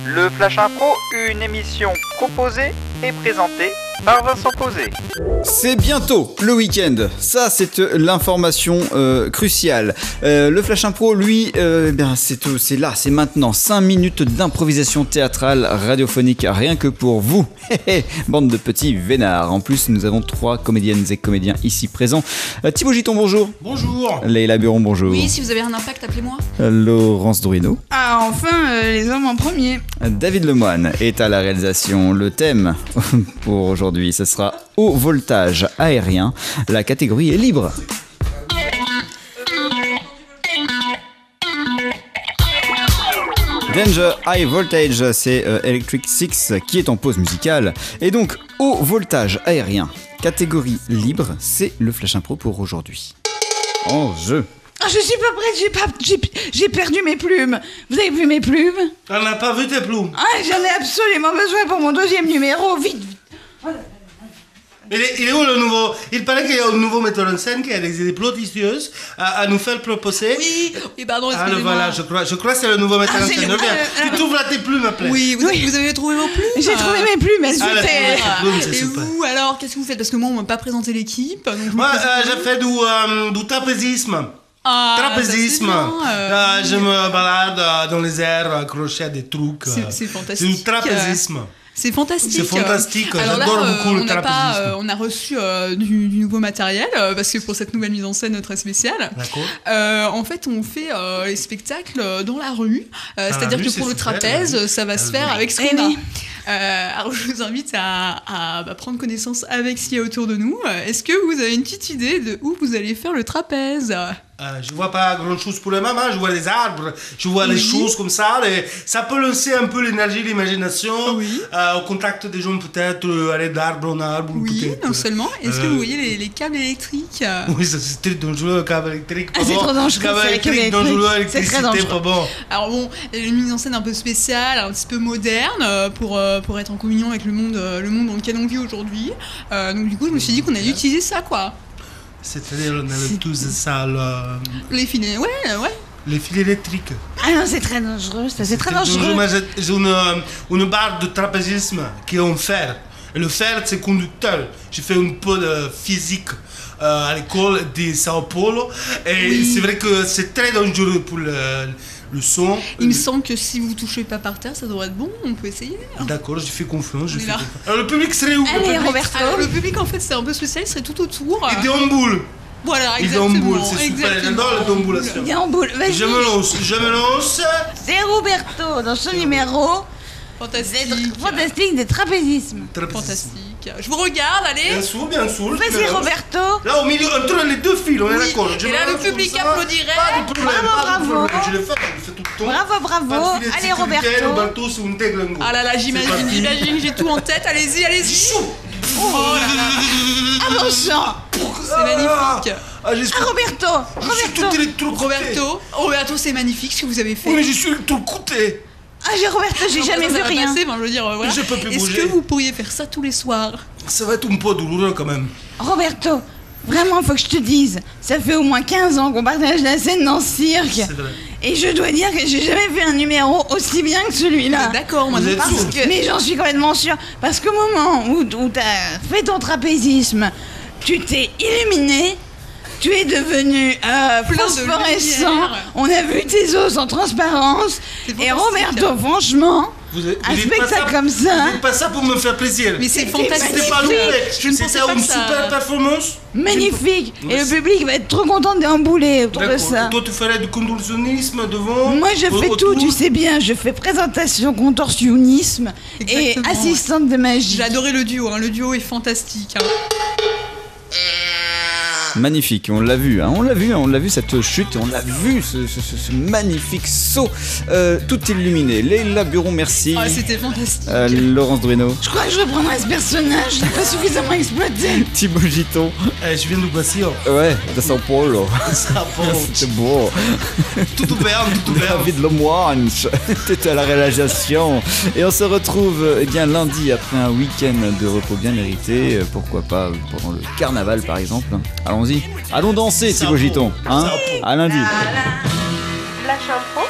Le Flash Impro, une émission proposée et présentée par Vincent Posé. C'est bientôt le week-end, ça c'est l'information cruciale. Le Flash Impro, lui, c'est là, c'est maintenant. 5 minutes d'improvisation théâtrale radiophonique, rien que pour vous. Bande de petits vénards. En plus, nous avons 3 comédiennes et comédiens ici présents. Thibaut Giton, bonjour. Bonjour. Leïla Buron, bonjour. Oui, si vous avez un impact, appelez-moi. Laurence Druino. Ah, enfin, les hommes en premier. David Lemoine est à la réalisation. Le thème pour aujourd'hui, ce sera haut voltage aérien. La catégorie est libre. Danger High Voltage, c'est Electric Six qui est en pause musicale. Et donc, haut voltage aérien, catégorie libre, c'est le Flash Impro pour aujourd'hui. En jeu. Ah, je suis pas prête, j'ai perdu mes plumes. Vous avez vu mes plumes? On n'a pas vu tes plumes. Ah, j'en ai absolument besoin pour mon 2e numéro, vite. Il est où le nouveau? Il paraît qu'il y a un nouveau metteur en scène qui a des ploticieuses à nous faire proposer. Oui, pardon, Ah, excusez-moi. voilà, je crois que c'est le nouveau metteur en scène. Reviens, tu t'ouvres tes plumes, après. Oui, vous avez trouvé vos plumes? J'ai trouvé mes plumes, elles Ah, la étaient... plume, c'est Et super. vous, alors, qu'est-ce que vous faites? Parce que moi, on m'a pas présenté l'équipe. Donc je me Moi, présente. j'ai fait du trapézisme. Ah, Trapézisme. ça, c'est bien, Je me balade dans les airs accroché à des trucs. C'est fantastique. C'est du trapézisme. C'est fantastique. C'est fantastique, Alors j'adore là, beaucoup le trapézisme. on a reçu du nouveau matériel parce que pour cette nouvelle mise en scène très spéciale, D'accord. en fait, on fait les spectacles dans la rue. C'est-à-dire rue, que c'est pour le super, trapèze, la rue. ça va se faire avec ce Eh qu'on a. oui. Alors je vous invite à prendre connaissance avec ce qu'il y a autour de nous. Est-ce que vous avez une petite idée de où vous allez faire le trapèze? Je vois pas grand chose pour les mamans, je vois les arbres, je vois les choses comme ça. Ça peut lancer un peu l'énergie, l'imagination. Oui. Au contact des gens, peut-être aller d'arbre en arbre. Oui, peut-être. non seulement. Est-ce que vous voyez les câbles électriques? Oui, ça c'est très dangereux, le câble électrique. Ah, c'est trop dangereux, Câble c'est les câbles électrique, électriques. dangereux, C'est très électricité, dangereux. pas bon. Alors bon, une mise en scène un peu spéciale, un petit peu moderne pour être en communion avec le monde dans lequel on vit aujourd'hui. Donc du coup, je me suis dit qu'on allait utiliser ça, quoi. C'est-à-dire, on a tous ça, Les filets, ouais. les fils électriques. Ah non, c'est très dangereux, ça, c'est très dangereux. Moi, j'ai une barre de trapézisme qui est en fer. Et le fer, c'est conducteur. J'ai fait un peu de physique à l'école de Sao Paulo. Et Oui. c'est vrai que c'est très dangereux pour le son. Il me semble que si vous touchez pas par terre, ça devrait être bon, on peut essayer. D'accord, je fais confiance. On est là. Alors, le public serait où? Allez, Le public Roberto. Alors le public, en fait, c'est un peu spécial, il serait tout autour. Il est en boule. Voilà, Il est en exactement. boule, c'est super. J'adore la déambulation. Il est en boule, vas-y. Je me lance. C'est Roberto, dans ce numéro, Fantastique. fantastique des trapézismes. Fantastique. Je vous regarde, allez. Bien sûr, bien sûr. je me Vas-y, lance. Roberto. Là, au milieu, entre les deux fils, on est Oui, d'accord. Je et me là, le lance public comme ça. applaudirait. Pas de problème, Bravo, pas de bravo. problème. Je le fais tout le temps. Bravo, bravo. Pas de filet de Allez, sécurité, Roberto. Roberto, c'est une tête Ah là là, C'est parti. j'imagine, j'ai tout en tête. Allez-y. Oh là là, Ah bon sang. c'est magnifique. Ah, j'ai Ah, Roberto. je suis tout Roberto. électrocuté. Roberto, c'est magnifique ce que vous avez fait. Oui, mais je suis électrocuté. Ah, Roberto, j'ai Non, jamais ça vu va rien. passer, ben, je veux dire, voilà. Je peux plus Est-ce bouger. que vous pourriez faire ça tous les soirs? Ça va être un peu douloureux quand même. Roberto, vraiment, faut que je te dise, ça fait au moins 15 ans qu'on partage la scène dans ce cirque. C'est vrai. Et je dois dire que j'ai jamais fait un numéro aussi bien que celui-là. D'accord, moi Vous non êtes plus. sûr? Mais j'en suis complètement sûre. Parce qu'au moment où t'as fait ton trapézisme, tu t'es illuminé, tu es devenu de phosphorescent, lumière. on a vu tes os en transparence. C'est Et fantastique. Roberto, franchement, Vous un dites pas spectacle ça- comme ça, Vous dites pas ça pour me faire plaisir. Mais c'est fantastique. C'était pas loupé. Je ne pensais C'était pas une que ça- super performance. magnifique. Et le Merci. public va être trop content de déambuler autour de D'accord. ça. Toi, tu ferais du contorsionnisme devant. Moi, je fais autour. tout, tu sais bien. Je fais présentation, contorsionnisme et Exactement, assistante de magie. J'ai adoré le duo, le duo est fantastique. Magnifique, on l'a vu, on l'a vu cette chute, on l'a vu ce magnifique saut, tout illuminé. Leïla Buron, merci. Ah, c'était fantastique. Laurence Druino, Je crois que je reprendrai ce personnage. Je l'ai pas suffisamment exploité. Thibaut Giton, Je viens du Bastillon. ouais, de Sao Paulo. Ça C'était beau. Tout ouvert, tout ouvert. David Lemoine, t'étais à la réalisation. Et on se retrouve bien lundi après un week-end de repos bien mérité. Pourquoi pas pendant le carnaval par exemple. Allons-y, allons danser Thibaut Giton. Hein, à lundi. Flash Info